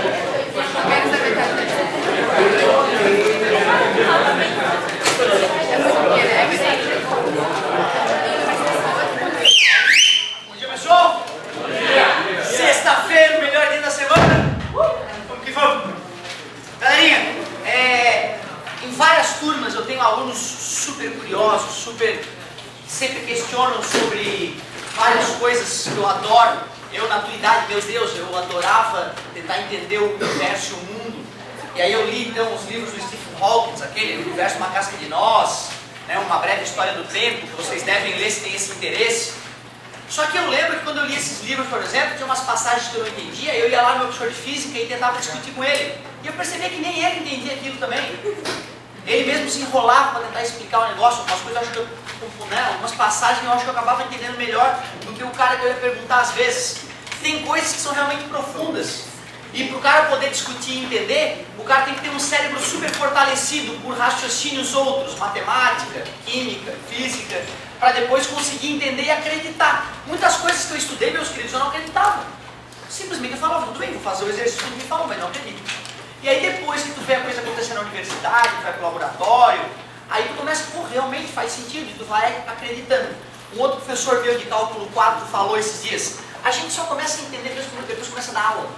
Bom dia, pessoal! Sexta-feira, o melhor dia da semana. Vamos que vamos! Galerinha, em várias turmas eu tenho alunos super curiosos, que sempre questionam sobre várias coisas que eu adoro. Eu, na tua idade, meu Deus, eu adorava tentar entender o universo e o mundo. E aí eu li, então, os livros do Stephen Hawking, aquele Universo Uma Casca de Nós, né, Uma Breve História do Tempo, que vocês devem ler se têm esse interesse. Só que eu lembro que quando eu li esses livros, por exemplo, tinha umas passagens que eu não entendia, eu ia lá no meu professor de física e tentava discutir com ele. E eu percebia que nem ele entendia aquilo também. Ele mesmo se enrolava para tentar explicar o negócio, umas coisas, eu acho que umas passagens eu acho que eu acabava entendendo melhor do que o cara que eu ia perguntar às vezes. Tem coisas que são realmente profundas. E para o cara poder discutir e entender, o cara tem que ter um cérebro super fortalecido por raciocínios outros, matemática, química, física, para depois conseguir entender e acreditar. Muitas coisas que eu estudei, meus queridos, eu não acreditava. Simplesmente eu falava, tudo bem, vou fazer o exercício que me falam, mas não acredito. E aí depois que tu vê a coisa acontecer na universidade, tu vai para o laboratório, aí tu começa, pô, realmente faz sentido, e tu vai acreditando. Um outro professor meu de cálculo 4 falou esses dias, a gente só começa a entender mesmo quando depois começa a dar aula.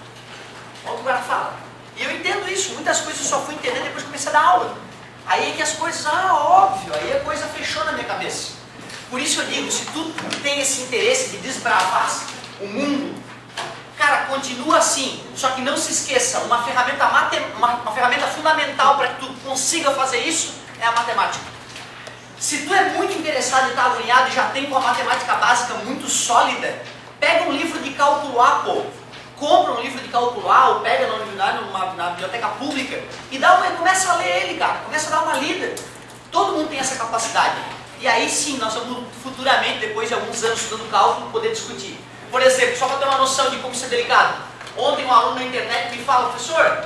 Olha o que o cara fala. E eu entendo isso, muitas coisas eu só fui entender depois que comecei a dar aula. Aí é que as coisas, óbvio, aí a coisa fechou na minha cabeça. Por isso eu digo, se tu tem esse interesse de desbravar o mundo, cara, continua assim. Só que não se esqueça, uma ferramenta fundamental para que tu consiga fazer isso é a matemática. Se tu é muito interessado e está agoniado e já tem uma matemática básica muito sólida, pega um livro de cálculo A, pô. Compra um livro de cálculo A ou pega na biblioteca pública e começa a ler ele, cara. Começa a dar uma lida. Todo mundo tem essa capacidade. E aí sim, nós vamos futuramente, depois de alguns anos estudando cálculo, poder discutir. Por exemplo, só para ter uma noção de como isso é delicado. Ontem um aluno na internet me fala, professor,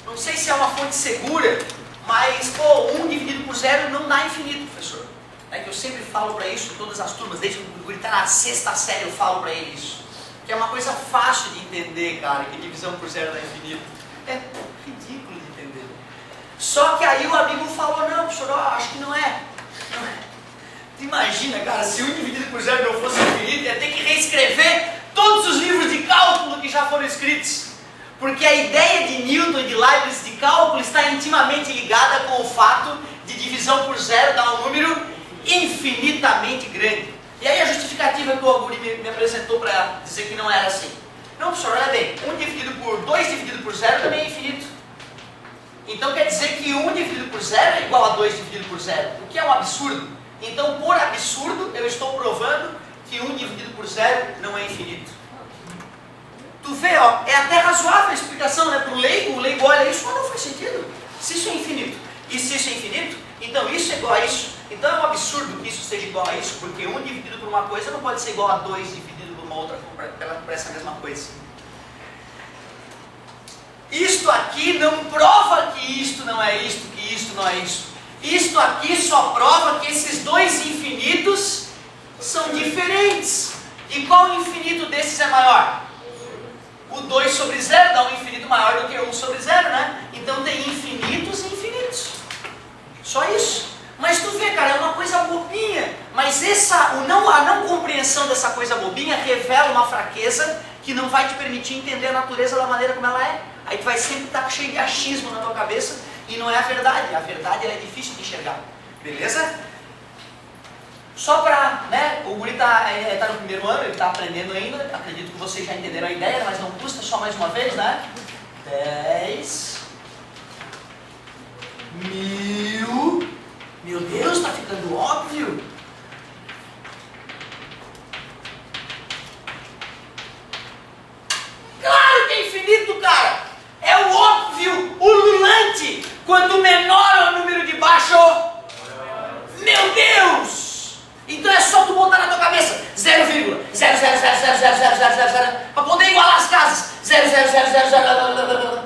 não sei se é uma fonte segura, mas, pô, 1 dividido por 0 não dá infinito, professor. É que eu sempre falo para isso em todas as turmas, desde que o guri está na 6ª série eu falo para ele isso. Que é uma coisa fácil de entender, cara, que divisão por 0 dá infinito. É ridículo de entender. Só que aí o amigo falou, não, professor, acho que não é. Não é. Tu imagina, cara, se 1 dividido por 0 não fosse infinito, ia ter que reescrever todos os livros de cálculo que já foram escritos. Porque a ideia de Newton e de Leibniz de cálculo está intimamente ligada com o fato de divisão por 0 dar um número infinitamente grande. E aí a justificativa que o Guri me apresentou para dizer que não era assim. Não, professor, olha bem, 2 dividido por 0 também é infinito. Então quer dizer que 1 dividido por 0 é igual a 2 dividido por 0, o que é um absurdo. Então, por absurdo, eu estou provando que 1 dividido por 0 não é infinito. Tu vê, ó, é até razoável a explicação, né? Para o leigo olha isso, mas não faz sentido. Se isso é infinito, e se isso é infinito, então isso é igual a isso. Então é um absurdo que isso seja igual a isso, porque 1 dividido por uma coisa não pode ser igual a 2 dividido por uma outra, por essa mesma coisa. Isto aqui não prova que isto não é isto, que isto não é isso. Isto aqui só prova que esses dois infinitos são diferentes. E qual infinito desses é maior? O 2 sobre 0 dá um infinito maior do que 1 sobre 0, né? Então tem infinitos e infinitos. Só isso. Mas tu vê, cara, é uma coisa bobinha. Mas a não compreensão dessa coisa bobinha revela uma fraqueza que não vai te permitir entender a natureza da maneira como ela é. Aí tu vai sempre estar cheio de achismo na tua cabeça e não é a verdade. A verdade ela é difícil de enxergar. Beleza? Só para, né, o guri tá no primeiro ano, ele está aprendendo ainda. Acredito que vocês já entenderam a ideia, mas não custa, só mais uma vez, né? 10 mil. Meu Deus, está ficando óbvio. Claro que é infinito, cara. É o óbvio, o ululante. Quanto menor é o número de baixo, meu Deus. Então é só tu botar na tua cabeça 0,0000000 para poder igualar as casas. 0,00000.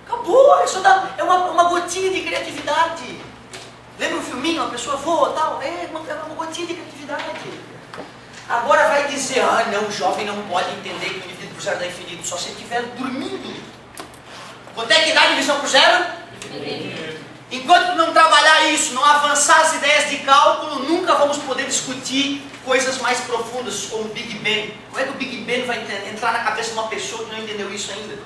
Acabou, isso é uma gotinha de criatividade. Lembra o filminho, a pessoa voa e tal? É uma gotinha de criatividade. Agora vai dizer, não, o jovem não pode entender que o dividido por 0 dá infinito, só se ele estiver dormindo. Quanto é que dá divisão por zero? Enquanto não trabalhar isso, não avançar as ideias de cálculo, nunca vamos poder discutir coisas mais profundas, como o Big Bang. Como é que o Big Bang vai entrar na cabeça de uma pessoa que não entendeu isso ainda?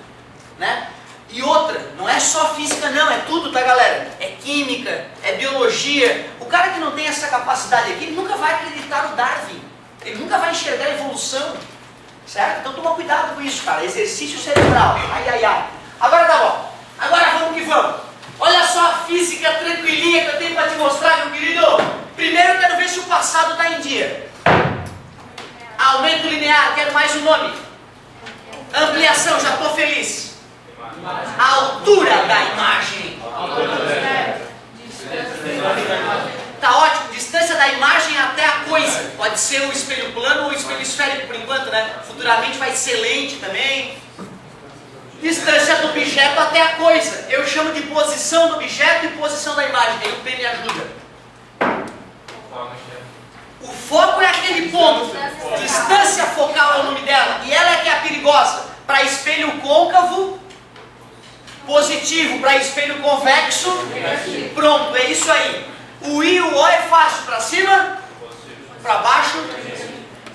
Né? E outra, não é só física não, é tudo, tá galera? É química, é biologia. O cara que não tem essa capacidade aqui, ele nunca vai acreditar no Darwin. Ele nunca vai enxergar a evolução. Certo? Então toma cuidado com isso, cara. Exercício cerebral. Ai, ai, ai. Agora tá bom. Agora vamos que vamos. Olha só a física tranquilinha que eu tenho para te mostrar, meu querido. Primeiro eu quero ver se o passado está em dia. Aumento linear, quero mais um nome. Ampliação, já estou feliz. A altura da imagem. Tá ótimo. Distância da imagem até a coisa. Pode ser o espelho plano ou o espelho esférico por enquanto, né? Futuramente vai ser lente também. Distância do objeto até a coisa. Eu chamo de posição do objeto e posição da imagem. Aí o P me ajuda. O foco é aquele ponto. Distância focal é o nome dela. E ela é que é a perigosa. Para espelho côncavo, positivo. Para espelho convexo, pronto. É isso aí. O I e o O é fácil. Para cima, para baixo.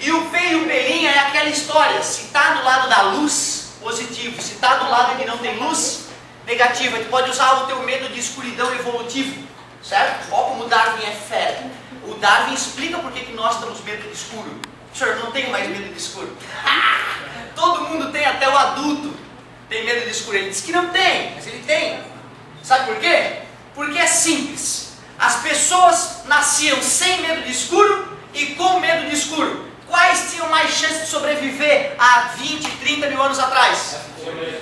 E o P e o P'inha é aquela história. Se está do lado da luz, positivo. Se está do lado que não tem luz, negativo. Tu pode usar o teu medo de escuridão evolutivo, certo? Olha como o Darwin é fera. O Darwin explica por que nós temos medo de escuro. Senhor, não tenho mais medo de escuro. Todo mundo tem, até o adulto tem medo de escuro. Ele diz que não tem, mas ele tem. Sabe por quê? Porque é simples. As pessoas nasciam sem medo de escuro e com medo de escuro. Quais tinham mais chance de sobreviver há 20, 30 mil anos atrás?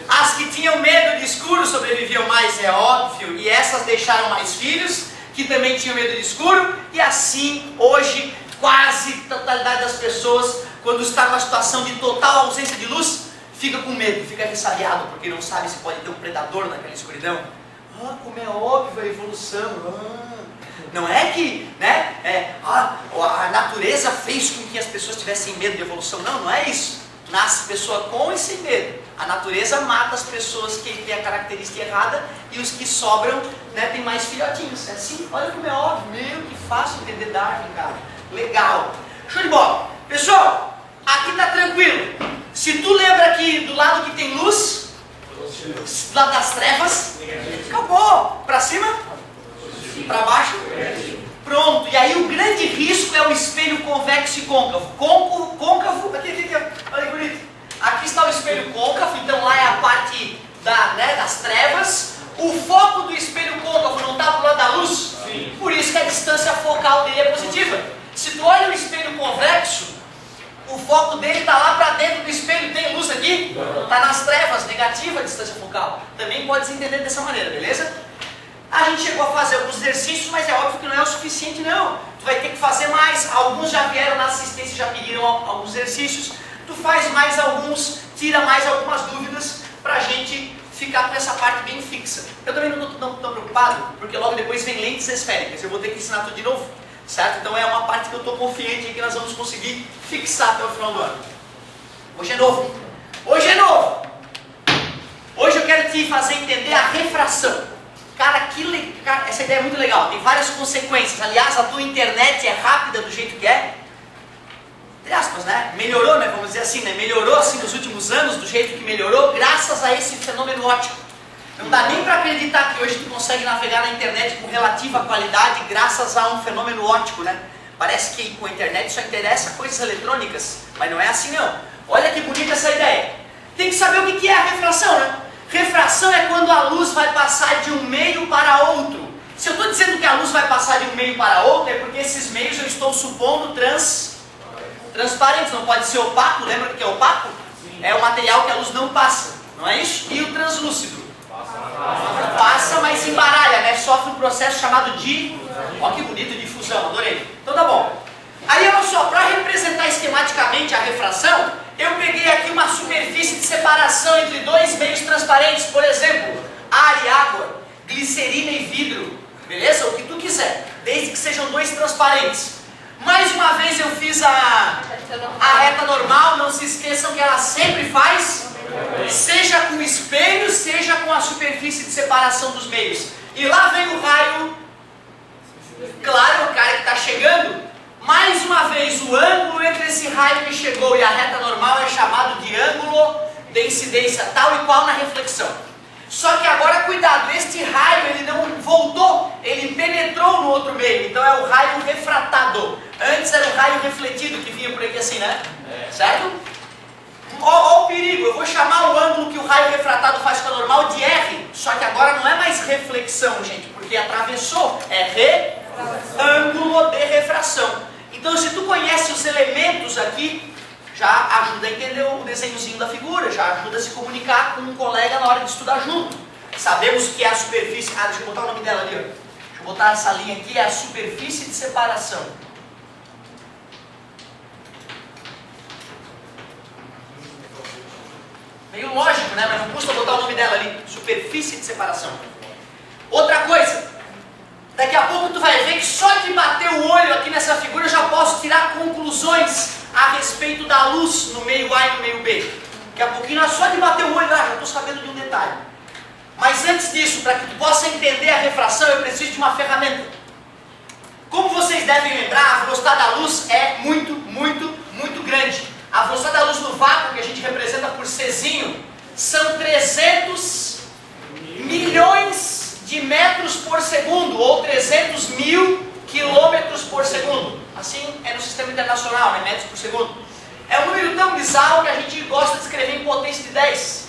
As que tinham medo de escuro sobreviviam mais, é óbvio, e essas deixaram mais filhos, que também tinham medo de escuro, e assim, hoje, quase a totalidade das pessoas, quando está numa situação de total ausência de luz, fica com medo, fica ressabiado, porque não sabe se pode ter um predador naquela escuridão. Ah, como é óbvio a evolução, Não é que a natureza fez com que as pessoas tivessem medo de evolução. Não, não é isso. Nasce pessoa com e sem medo. A natureza mata as pessoas que têm a característica errada e os que sobram, né, tem mais filhotinhos. É assim, olha como é óbvio. Meu, que fácil entender Darwin, cara. Legal. Show de bola. Pessoal, aqui tá tranquilo. Se tu lembra aqui do lado que tem luz, do lado das trevas, acabou. Pra cima? Para baixo? Pronto. E aí o grande risco é o espelho convexo e côncavo. Côncavo, aqui, olha que bonito. Aqui está o espelho côncavo, então lá é a parte das trevas. O foco do espelho côncavo não está do lado da luz? Sim. Por isso que a distância focal dele é positiva. Se tu olha o espelho convexo, o foco dele está lá para dentro do espelho. Tem luz aqui? Está nas trevas, negativa a distância focal. Também pode se entender dessa maneira, beleza? A gente chegou a fazer alguns exercícios, mas é óbvio que não é o suficiente não. Tu vai ter que fazer mais. Alguns já vieram na assistência e já pediram alguns exercícios. Tu faz mais alguns, tira mais algumas dúvidas para a gente ficar com essa parte bem fixa. Eu também não estou tão preocupado, porque logo depois vem lentes esféricas. Eu vou ter que ensinar tudo de novo, certo? Então é uma parte que eu estou confiante que nós vamos conseguir fixar até o final do ano. Hoje é novo. Hoje é novo. Hoje eu quero te fazer entender a refração. Cara, essa ideia é muito legal, tem várias consequências. Aliás, a tua internet é rápida do jeito que é. Entre aspas, né? Melhorou, né? Vamos dizer assim, né? Melhorou assim nos últimos anos, do jeito que melhorou, graças a esse fenômeno óptico. Não dá nem para acreditar que hoje tu consegue navegar na internet com relativa qualidade graças a um fenômeno óptico, né? Parece que com a internet só interessa coisas eletrônicas, mas não é assim não. Olha que bonita essa ideia. Tem que saber o que é a refração, né? Refração é quando a luz vai passar de um meio para outro. Se eu estou dizendo que a luz vai passar de um meio para outro, é porque esses meios eu estou supondo transparentes. Não pode ser opaco, lembra do que é opaco? É o material que a luz não passa, não é isso? E o translúcido? Passa, mas embaralha, né? Sofre um processo chamado de... Ó que bonito, difusão, adorei. Então tá bom. Aí olha só, para representar esquematicamente a refração, eu peguei aqui uma superfície de separação entre dois meios transparentes, por exemplo, ar e água, glicerina e vidro, beleza? O que tu quiser, desde que sejam dois transparentes. Mais uma vez eu fiz a reta normal, não se esqueçam que ela sempre faz, seja com espelho, seja com a superfície separação dos meios. E lá vem o raio, claro, o cara que está chegando. Mais uma vez, o ângulo entre esse raio que chegou e a reta normal é chamado de ângulo de incidência tal e qual na reflexão. Só que agora, cuidado, este raio ele não voltou, ele penetrou no outro meio, então é o raio refratado. Antes era o raio refletido que vinha por aqui assim, né? Certo? Ó o perigo, eu vou chamar o ângulo que o raio refratado faz com a normal de R, só que agora não é mais reflexão, gente, porque atravessou, é ângulo de refração. Então, se tu conhece os elementos aqui, já ajuda a entender o desenhozinho da figura, já ajuda a se comunicar com um colega na hora de estudar junto. Sabemos que é a superfície... Ah, deixa eu botar o nome dela ali, ó. Deixa eu botar essa linha aqui, é a superfície de separação. Meio lógico, né? Mas não custa botar o nome dela ali. Superfície de separação. Outra coisa. Daqui a pouco tu vai ver que só de bater o olho aqui nessa figura eu já posso tirar conclusões a respeito da luz no meio A e no meio B. Daqui a pouquinho, só de bater o olho, já estou sabendo de um detalhe. Mas antes disso, para que tu possa entender a refração, eu preciso de uma ferramenta. Como vocês devem lembrar, a velocidade da luz é muito grande. A velocidade da luz no vácuo, que a gente representa por Czinho, são 300 milhões de metros por segundo, ou 300 mil quilômetros por segundo. Assim é no sistema internacional, né? Metros por segundo. É um número tão bizarro que a gente gosta de escrever em potência de 10.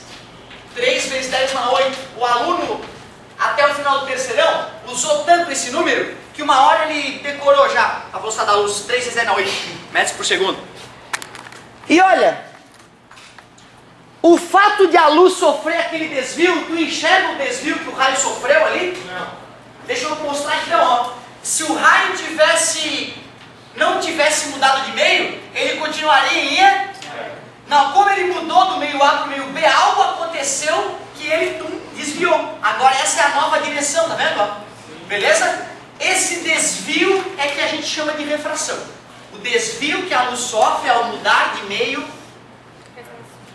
3 vezes 10 na 8. O aluno, até o final do terceirão, usou tanto esse número que uma hora ele decorou já a velocidade da luz. 3 vezes 10 na 8 metros por segundo. E olha, o fato de a luz sofrer aquele desvio, tu enxerga o desvio que o raio sofreu ali? Não. Deixa eu mostrar então, ó. Se o raio não tivesse mudado de meio, ele continuaria em E? Não, como ele mudou do meio A para o meio B, algo aconteceu que ele desviou. Agora essa é a nova direção, tá vendo? Ó? Beleza? Esse desvio é que a gente chama de refração. O desvio que a luz sofre ao mudar de meio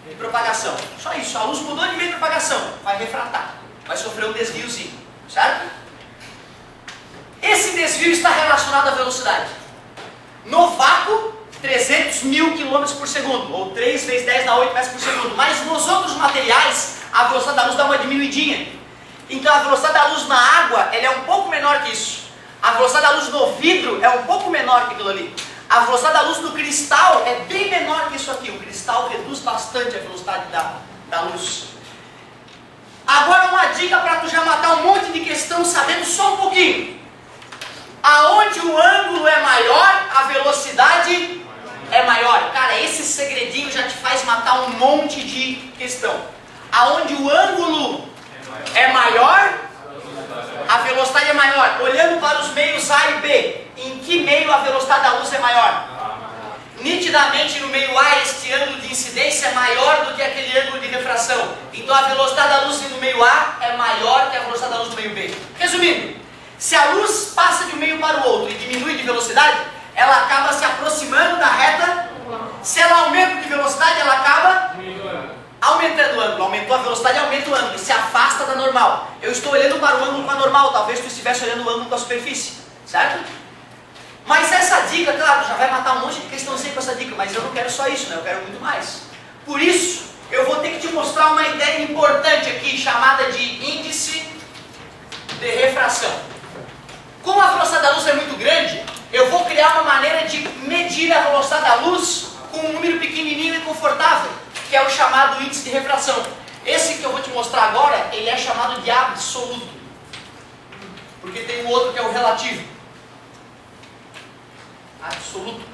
de propagação. Só isso, a luz mudou de meio de propagação, vai refratar, vai sofrer um desviozinho, certo? Esse desvio está relacionado à velocidade. No vácuo, 300 mil quilômetros por segundo, ou 3 vezes 10 na 8 metros por segundo. Mas nos outros materiais, a velocidade da luz dá uma diminuidinha. Então a velocidade da luz na água, ela é um pouco menor que isso. A velocidade da luz no vidro é um pouco menor que aquilo ali. A velocidade da luz do cristal é bem menor que isso aqui. O cristal reduz bastante a velocidade da luz. Agora uma dica para tu já matar um monte de questão sabendo só um pouquinho. Aonde o ângulo é maior, a velocidade é maior. Cara, esse segredinho já te faz matar um monte de questão. Aonde o ângulo é maior, a velocidade é maior. Olhando para os meios A e B, em que meio a velocidade da luz é maior? Nitidamente no meio A, este ângulo de incidência é maior do que aquele ângulo de refração. Então a velocidade da luz no meio A é maior que a velocidade da luz no meio B. Resumindo, se a luz passa de um meio para o outro e diminui de velocidade, ela acaba se aproximando da reta. Se ela aumenta de velocidade, ela acaba aumentando o ângulo. Aumentou a velocidade, aumenta o ângulo e se afasta da normal. Eu estou olhando para o ângulo com a normal, talvez tu estivesse olhando o ângulo com a superfície, certo? Mas essa dica, claro, já vai matar um monte de questãozinha com essa dica, mas eu não quero só isso, né? Eu quero muito mais. Por isso, eu vou ter que te mostrar uma ideia importante aqui, chamada de índice de refração. Como a velocidade da luz é muito grande, eu vou criar uma maneira de medir a velocidade da luz com um número pequenininho e confortável, que é o chamado índice de refração. Esse que eu vou te mostrar agora, ele é chamado de absoluto, porque tem um outro que é o relativo. Absoluto.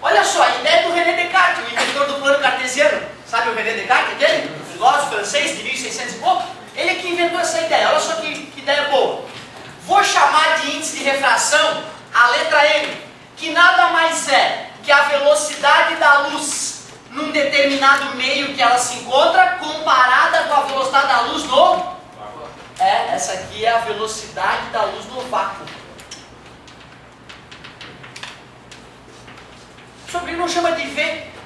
Olha só, a ideia do René Descartes, o inventor do plano cartesiano. Sabe o René Descartes, aquele? Filósofo francês de 1600 e pouco? Ele é que inventou essa ideia. Olha só que ideia boa. Vou chamar de índice de refração a letra M, que nada mais é que a velocidade da luz num determinado meio que ela se encontra comparada com a velocidade da luz no... essa aqui é a velocidade da luz no vácuo. Sobre não chama de V,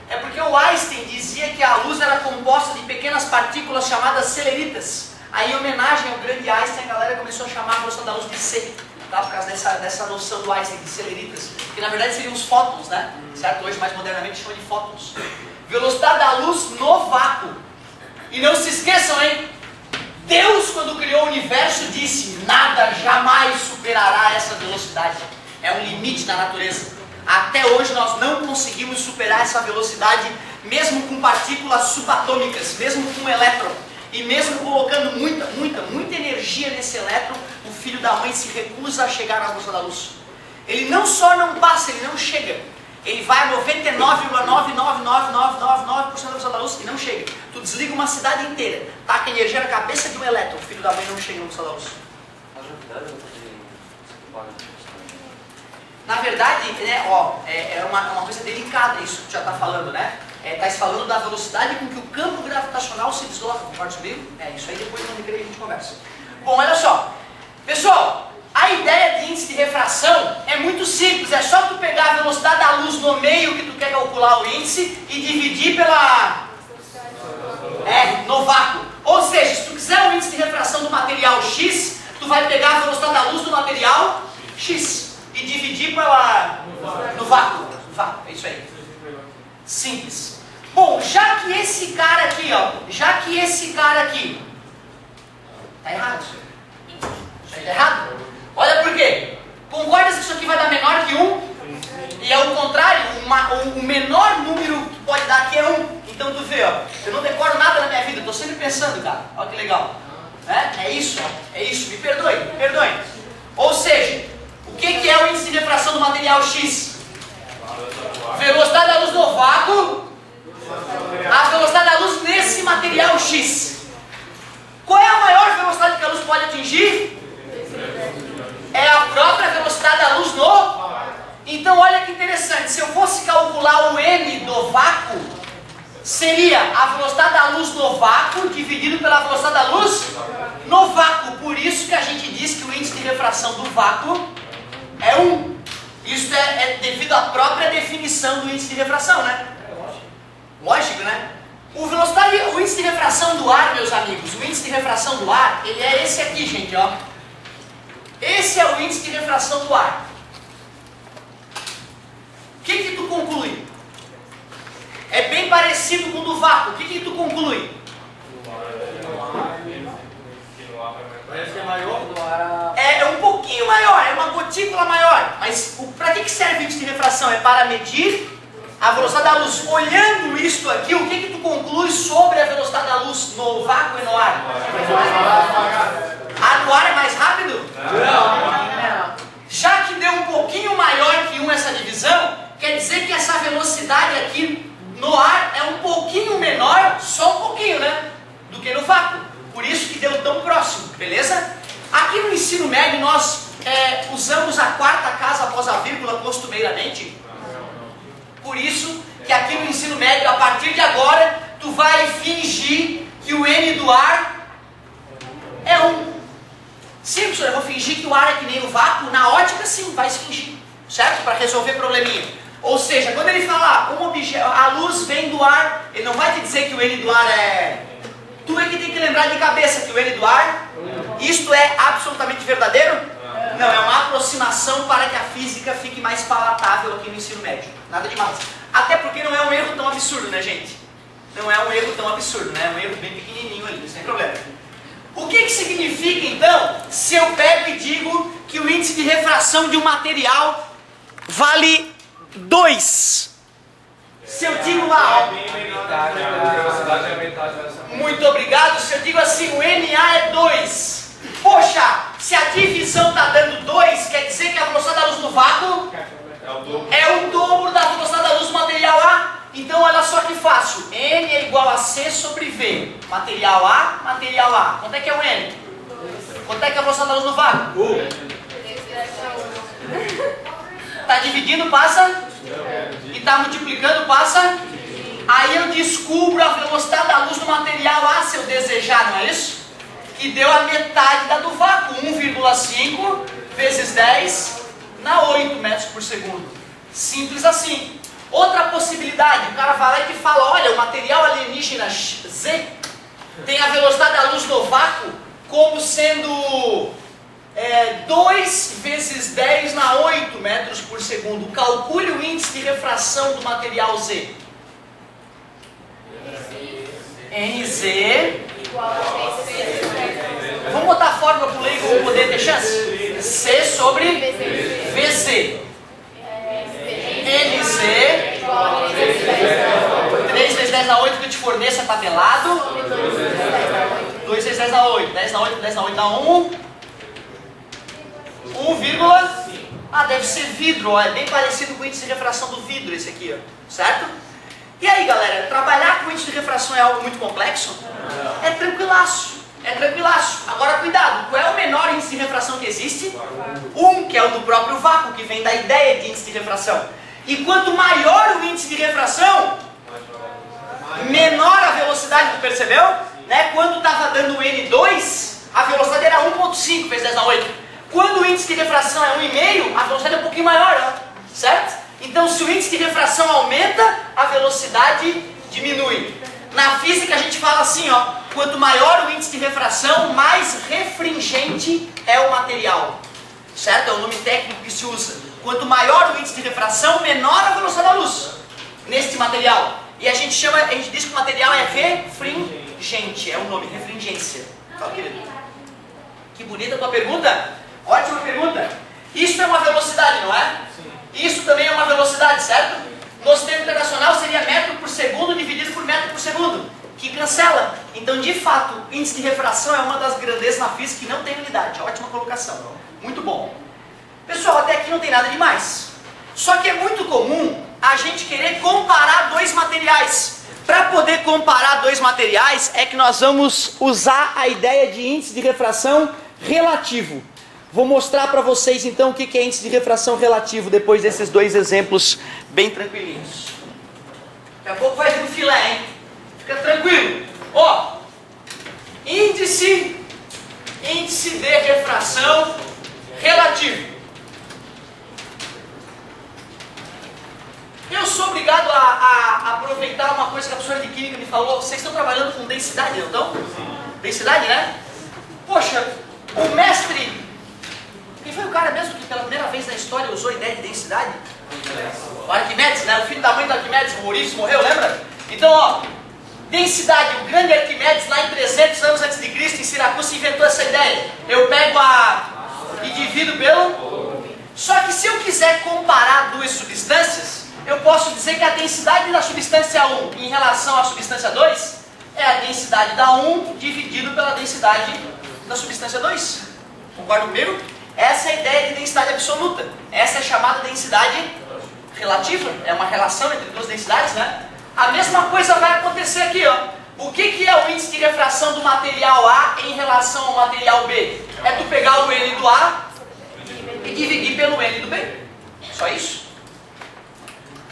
é porque o Einstein dizia que a luz era composta de pequenas partículas chamadas celeritas. Aí, em homenagem ao grande Einstein, a galera começou a chamar a velocidade da luz de C, tá? Por causa dessa noção do Einstein de celeritas, que na verdade seriam os fótons, né? Certo? Hoje, mais modernamente, chama de fótons. Velocidade da luz no vácuo. E não se esqueçam, hein? Deus, quando criou o universo, disse: nada jamais superará essa velocidade. É um limite da natureza. Até hoje nós não conseguimos superar essa velocidade, mesmo com partículas subatômicas, mesmo com um elétron. E mesmo colocando muita energia nesse elétron, o filho da mãe se recusa a chegar na velocidade da luz. Ele não só não passa, ele não chega. Ele vai a 99,99999% da velocidade da luz e não chega. Tu desliga uma cidade inteira, taca energia na cabeça de um elétron, o filho da mãe não chega na velocidade da luz. Na verdade, né, é uma coisa delicada isso que tu já está falando, né? Está falando da velocidade com que o campo gravitacional se desloca, concorda comigo? Isso aí depois no recreio a gente conversa. Bom, olha só. Pessoal, a ideia de índice de refração é muito simples. É só tu pegar a velocidade da luz no meio que tu quer calcular o índice e dividir pela... no vácuo. Ou seja, se tu quiser o índice de refração do material X, tu vai pegar a velocidade da luz do material X e dividir no vácuo. É isso aí. Simples. Bom, já que esse cara aqui, tá errado. Isso aí tá errado. Olha por quê. Concorda que isso aqui vai dar menor que 1? E ao contrário, o menor número que pode dar aqui é 1. Então tu vê, eu não decoro nada na minha vida, eu tô sempre pensando, cara. Olha que legal. É isso, me perdoe. Ou seja, o que é o índice de refração do material X? Velocidade da luz no vácuo, a velocidade da luz nesse material X. Qual é a maior velocidade que a luz pode atingir? É a própria velocidade da luz no... Então olha que interessante, se eu fosse calcular o n do vácuo, seria a velocidade da luz no vácuo dividido pela velocidade da luz no vácuo. Por isso que a gente diz que o índice de refração do vácuo é 1. Isso é devido à própria definição do índice de refração, né? Lógico, né? O índice de refração do ar, meus amigos, o índice de refração do ar, ele é esse aqui, gente, ó. Esse é o índice de refração do ar. O que tu conclui? É bem parecido com o do vácuo. O que tu conclui? Parece que é maior. É um pouquinho maior, é uma gotícula maior. Mas para que serve o índice de refração? É para medir a velocidade da luz. Olhando isto aqui, o que tu conclui sobre a velocidade da luz no vácuo e no ar? A do ar é mais rápido? Não. Já que deu um pouquinho maior que 1 essa divisão, quer dizer que essa velocidade aqui no ar é um pouquinho menor, só um pouquinho, né? Do que no vácuo. Por isso que deu tão próximo, beleza? Aqui no ensino médio nós usamos a quarta casa após a vírgula costumeiramente. Por isso que aqui no ensino médio, a partir de agora, tu vai fingir que o n do ar é 1. Sim, professor, eu vou fingir que o ar é que nem o vácuo. Na ótica, sim, vai se fingir, certo? Para resolver probleminha. Ou seja, quando ele falar a luz vem do ar, ele não vai te dizer que o n do ar é... Tu é que tem que lembrar de cabeça que o n do ar, isto é absolutamente verdadeiro? Não, é uma aproximação para que a física fique mais palatável aqui no ensino médio. Nada demais. Até porque não é um erro tão absurdo, né, gente? Não é um erro tão absurdo, né? É um erro bem pequenininho ali, sem problema. O que significa, então, se eu pego e digo que o índice de refração de um material vale 2? Se eu digo lá, muito obrigado, se eu digo assim, o NA é 2. Poxa, se a divisão está dando 2, quer dizer que a velocidade da luz no vácuo é o dobro da velocidade da luz do material A. Então olha só que fácil, N é igual a C sobre V. Material A, material A. Quanto é que é o N? Quanto é que é a velocidade da luz no vácuo? Está dividindo, passa? E está multiplicando, passa? Aí eu descubro a velocidade da luz do material A, se eu desejar, não é isso? Que deu a metade da do vácuo, 1,5 vezes 10 na 8 metros por segundo. Simples assim. Outra possibilidade, o cara vai lá e te fala, olha, o material alienígena Z tem a velocidade da luz no vácuo como sendo 2 vezes 10 na 8 metros por segundo. Calcule o índice de refração do material Z. NZ igual a 3 vezes. Vamos botar a fórmula para o leigo poder ter chance? C sobre VZ. NZ Igual a 3 vezes 10. 3 vezes 10 na 8 que eu te forneço é tabelado. 2 vezes 10 na 8. 10 na 8, 10 na 8 dá 1. 1, deve ser vidro, ó. É bem parecido com o índice de refração do vidro esse aqui, ó. Certo? E aí, galera, trabalhar com índice de refração é algo muito complexo? É tranquilaço. É tranquilaço. Agora, cuidado, qual é o menor índice de refração que existe? 1, que é o do próprio vácuo, que vem da ideia de índice de refração. E quanto maior o índice de refração, menor a velocidade, tu percebeu? Né? Quando estava dando N2, a velocidade era 1.5 vezes 10 na 8. Quando o índice de refração é 1,5, a velocidade é um pouquinho maior, ó. Certo? Então, se o índice de refração aumenta, a velocidade diminui. Na física a gente fala assim, ó, quanto maior o índice de refração, mais refringente é o material. Certo? É o nome técnico que se usa. Quanto maior o índice de refração, menor a velocidade da luz neste material. E a gente diz que o material é refringente, é o nome, refringência. Fala, querido. Que bonita a tua pergunta. Ótima pergunta. Isso é uma velocidade, não é? Sim. Isso também é uma velocidade, certo? No sistema internacional seria metro por segundo dividido por metro por segundo, que cancela. Então, de fato, índice de refração é uma das grandezas na física que não tem unidade. Ótima colocação. Muito bom. Pessoal, até aqui não tem nada demais. Só que é muito comum a gente querer comparar dois materiais. Para poder comparar dois materiais é que nós vamos usar a ideia de índice de refração relativo. Vou mostrar para vocês então o que é índice de refração relativo depois desses dois exemplos bem tranquilinhos. Daqui a pouco vai vir o filé, hein? Fica tranquilo. Ó, índice de refração relativo. Eu sou obrigado a aproveitar uma coisa que a professora de Química me falou. Vocês estão trabalhando com densidade, não estão? Densidade, né? Poxa, o mestre... Quem foi o cara mesmo que pela primeira vez na história usou a ideia de densidade? O Arquimedes, né? O filho da mãe do Arquimedes, o Maurício, morreu, lembra? Então, ó, densidade, o grande Arquimedes, lá em 300 anos antes de Cristo, em Siracusa, inventou essa ideia. Eu pego e divido pelo... Só que se eu quiser comparar duas substâncias, eu posso dizer que a densidade da substância 1 em relação à substância 2 é a densidade da 1 dividido pela densidade da substância 2. Concorda comigo? Essa é a ideia de densidade absoluta. Essa é chamada densidade relativa. É uma relação entre duas densidades, né? A mesma coisa vai acontecer aqui, ó. O que é o índice de refração do material A em relação ao material B? É tu pegar o N do A e dividir pelo N do B. Só isso.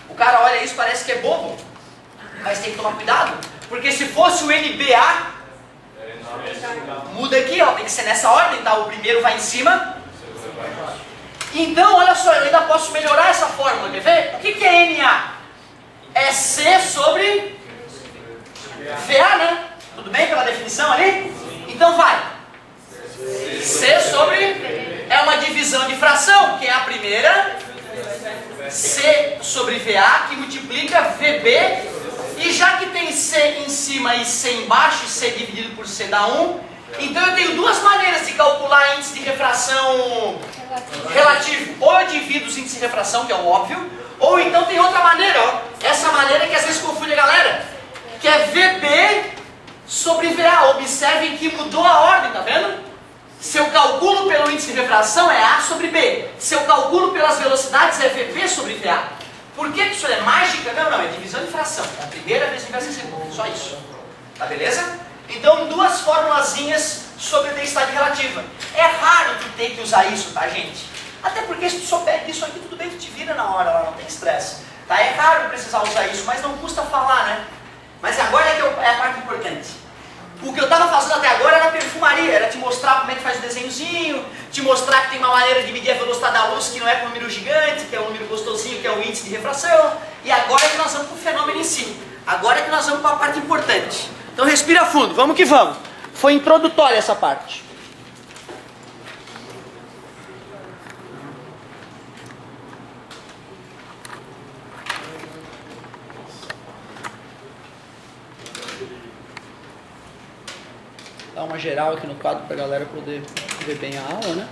O cara olha isso, parece que é bobo. Mas tem que tomar cuidado. Porque se fosse o NBA, muda aqui, ó. Tem que ser nessa ordem, tá? O primeiro vai em cima. Então, olha só, eu ainda posso melhorar essa fórmula, quer ver? O que é NA? É C sobre VA, né? Tudo bem pela definição ali? Então vai. C sobre... É uma divisão de fração, que é a primeira. C sobre VA, que multiplica VB. E já que tem C em cima e C embaixo, C dividido por C dá 1. Então eu tenho duas maneiras de calcular índice de refração relativo. Ou eu divido os índices de refração, que é o óbvio, ou então tem outra maneira, ó. Essa maneira que às vezes confunde a galera, que é VB sobre VA. Observem que mudou a ordem, tá vendo? Se eu calculo pelo índice de refração é A sobre B. Se eu calculo pelas velocidades é VB sobre VA. Por que isso é mágica? Não, é divisão de fração. É a primeira vez que vai ser segunda, só isso. Tá beleza? Então, duas formulazinhas sobre densidade relativa. É raro tu ter que usar isso, tá, gente? Até porque se tu souber disso aqui, tudo bem, tu te vira na hora, lá não tem estresse. Tá? É raro precisar usar isso, mas não custa falar, né? Mas agora é que é a parte importante. O que eu estava fazendo até agora era perfumaria, era te mostrar como é que faz o desenhozinho, te mostrar que tem uma maneira de medir a velocidade da luz que não é com um número gigante, que é um número gostosinho, que é o índice de refração. E agora é que nós vamos para o fenômeno em si. Agora é que nós vamos para a parte importante. Então respira fundo, vamos que vamos. Foi introdutória essa parte. dar uma geral aqui no quadro para a galera poder ver bem a aula, né?